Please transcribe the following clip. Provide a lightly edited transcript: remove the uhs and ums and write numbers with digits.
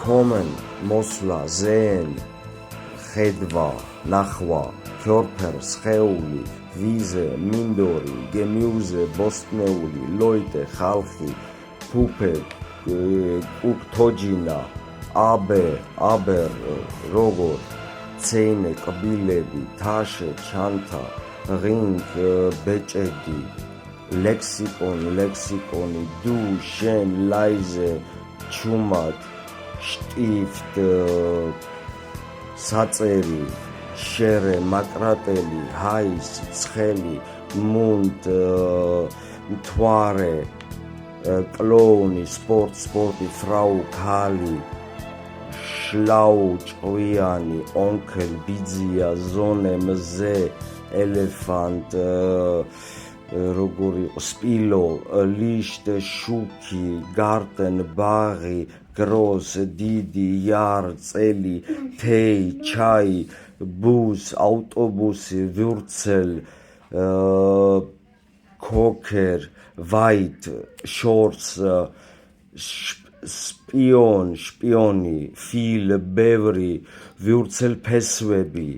კომენ, მოსვლა, ზეენ, ხედვა, ნახვა, ქიორფერ, სხეული, ვიზე, მინდორი, გემიუზე, ბოსტნეული, ლოიტე, ხალხი, ფუფე, კუქთოჯინა, აბერ, როგორ, ცეინე, კბილები, თაშე, ჩანთა, ღინგ, ბეჭედი, ლექსიკონი, დუ, შენ, ლაიზე, ჩუმად, შტიფტ, საწერი, შერე, მაკრატელი, ჰაის, ცხელი, მუნდ, მთვარე, კლოუნი, სპორტი, ფრაუ, ქალი, შლაუ, ჭკვიანი, ონქელ, ბიძია, ზონე, მზე, ელეფანტ, როგორი იყო, სპილო, ლიშტ, შუქი, გარტენ, ბაღი, გროს, დიდი, იარ, წელი, თეი, ჩაი, ბუს, ავტობუსი, ვიურცელ, ქოქერ, ვაით, შორს, შპიონი, ფილ, ბევრი, ვიურცელ ფესვები,